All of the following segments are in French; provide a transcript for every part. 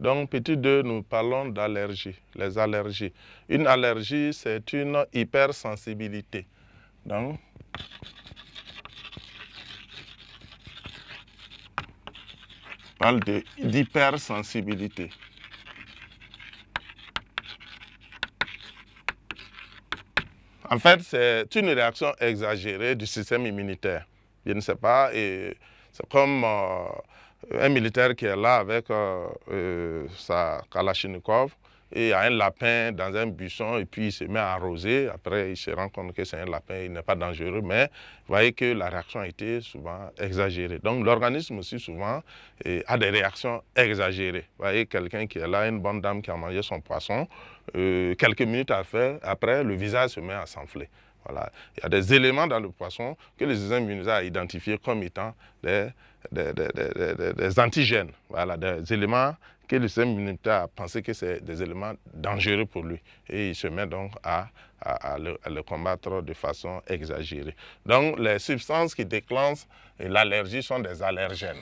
Donc, petit 2, nous parlons d'allergie, les allergies. Une allergie, c'est une hypersensibilité. Donc, on parle d'hypersensibilité. En fait, c'est une réaction exagérée du système immunitaire. Je ne sais pas, et c'est comme un militaire qui est là avec sa Kalachnikov, et il y a un lapin dans un buisson, et puis il se met à arroser. Après, il se rend compte que c'est un lapin, il n'est pas dangereux, mais vous voyez que la réaction a été souvent exagérée. Donc, l'organisme aussi souvent a des réactions exagérées. Vous voyez, quelqu'un qui est là, une bonne dame qui a mangé son poisson, quelques minutes après, le visage se met à s'enfler. Voilà. Il y a des éléments dans le poisson que les systèmes immunitaires ont identifiés comme étant des antigènes. Voilà, des éléments que le système immunitaire a pensé que c'est des éléments dangereux pour lui. Et il se met donc à le combattre de façon exagérée. Donc, les substances qui déclenchent l'allergie sont des allergènes.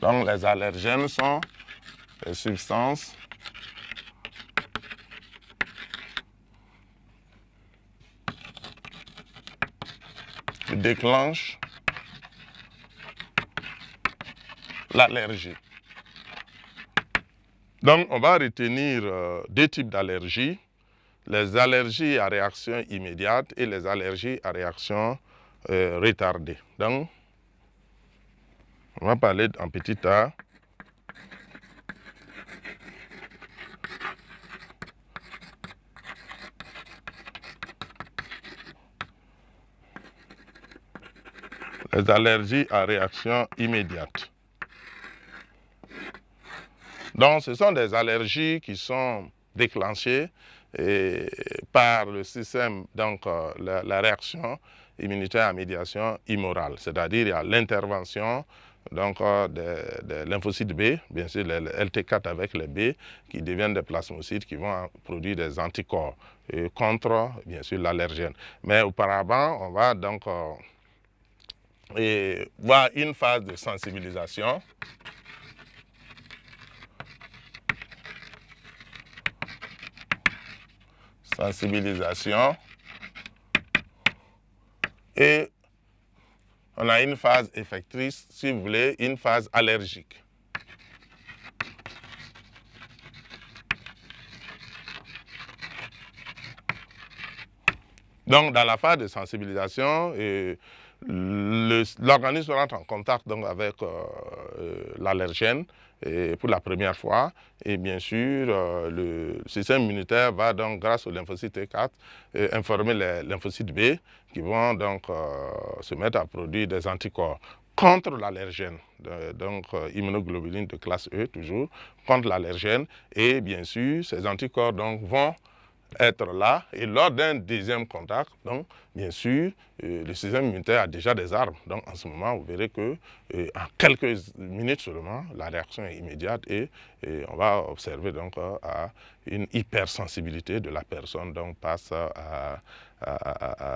Donc, les allergènes sont les substances qui déclenchent l'allergie. Donc, on va retenir deux types d'allergies, les allergies à réaction immédiate et les allergies à réaction retardée. Donc, on va parler en petit a. Les allergies à réaction immédiate. Donc, ce sont des allergies qui sont déclenchées par le système, donc la réaction immunitaire à médiation immorale, c'est-à-dire il y a l'intervention des lymphocytes B, bien sûr les LT4 avec les B, qui deviennent des plasmocytes qui vont produire des anticorps contre, bien sûr, l'allergène. Mais auparavant, on va donc voir une phase de sensibilisation. Et on a une phase effectrice, si vous voulez, une phase allergique. Donc, dans la phase de sensibilisation, l'organisme rentre en contact donc, avec l'allergène pour la première fois. Et bien sûr, le système immunitaire va donc, grâce aux lymphocytes T4, informer les lymphocytes B qui vont donc se mettre à produire des anticorps contre l'allergène, donc immunoglobuline de classe E toujours, contre l'allergène. Et bien sûr, ces anticorps donc, vont être là, et lors d'un deuxième contact, donc, bien sûr, le système immunitaire a déjà des armes. Donc, en ce moment, vous verrez que en quelques minutes seulement, la réaction est immédiate et on va observer donc à une hypersensibilité de la personne, donc passe à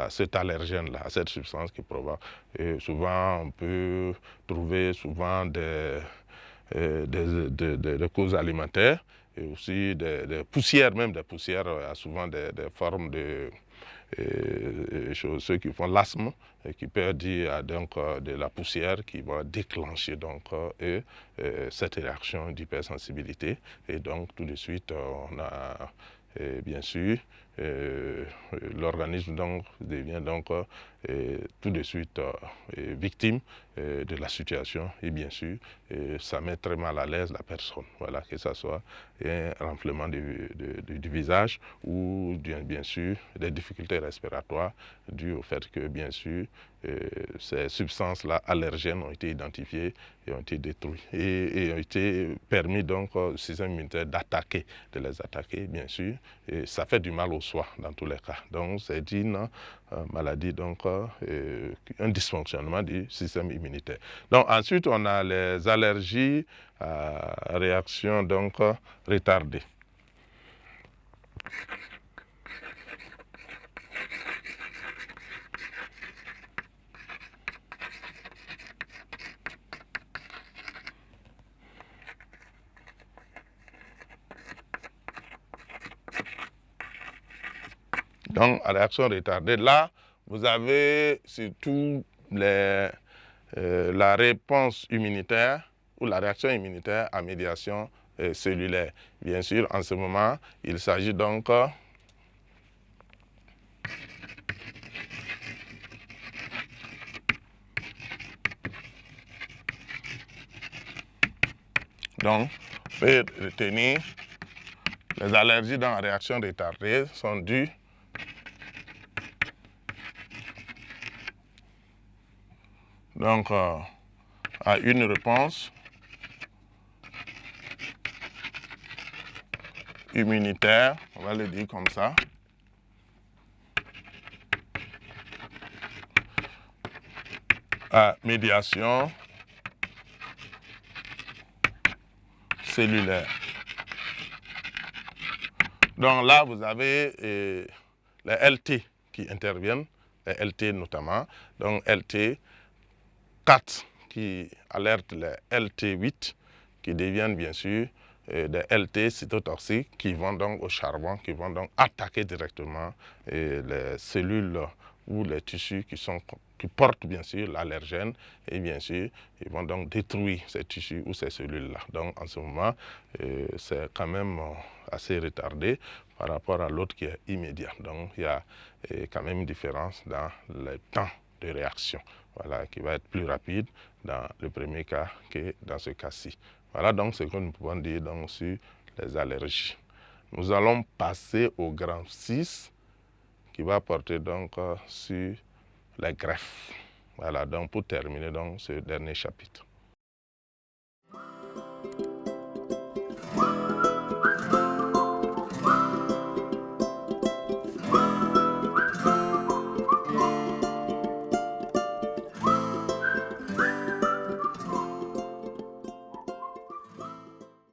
cet allergène-là, à cette substance qui provoque. Et souvent, on peut trouver souvent des causes alimentaires, et aussi des poussières, même des poussières, souvent des formes de ceux qui font l'asthme, qui peuvent dire donc de la poussière qui va déclencher donc cette réaction d'hypersensibilité. Et donc tout de suite, on a bien sûr l'organisme donc devient donc tout de suite victime de la situation, et bien sûr ça met très mal à l'aise la personne, voilà, que ce soit un renflement du visage ou bien sûr des difficultés respiratoires dues au fait que bien sûr ces substances-là allergènes ont été identifiées et ont été détruites et ont été permis donc au système immunitaire d'attaquer, de les attaquer bien sûr, et ça fait du mal au soi dans tous les cas. Donc c'est une maladie, donc un dysfonctionnement du système immunitaire. Donc ensuite on a les allergies à réaction donc retardée. Donc, à réaction retardée, là, vous avez surtout la réponse immunitaire ou la réaction immunitaire à médiation cellulaire. Bien sûr, en ce moment, il s'agit donc on peut retenir les allergies dans la réaction retardée sont dues donc à une réponse immunitaire, on va le dire comme ça, à médiation cellulaire. Donc là, vous avez les LT qui interviennent, les LT notamment, donc LT 4 qui alertent les LT8 qui deviennent bien sûr des LT cytotoxiques qui vont donc au charbon, qui vont donc attaquer directement les cellules ou les tissus qui portent bien sûr l'allergène et bien sûr ils vont donc détruire ces tissus ou ces cellules-là. Donc en ce moment, c'est quand même assez retardé par rapport à l'autre qui est immédiat. Donc il y a quand même une différence dans le temps de réaction, voilà, qui va être plus rapide dans le premier cas que dans ce cas-ci. Voilà donc ce que nous pouvons dire donc sur les allergies. Nous allons passer au grand 6 qui va porter donc sur les greffes. Voilà donc pour terminer donc ce dernier chapitre.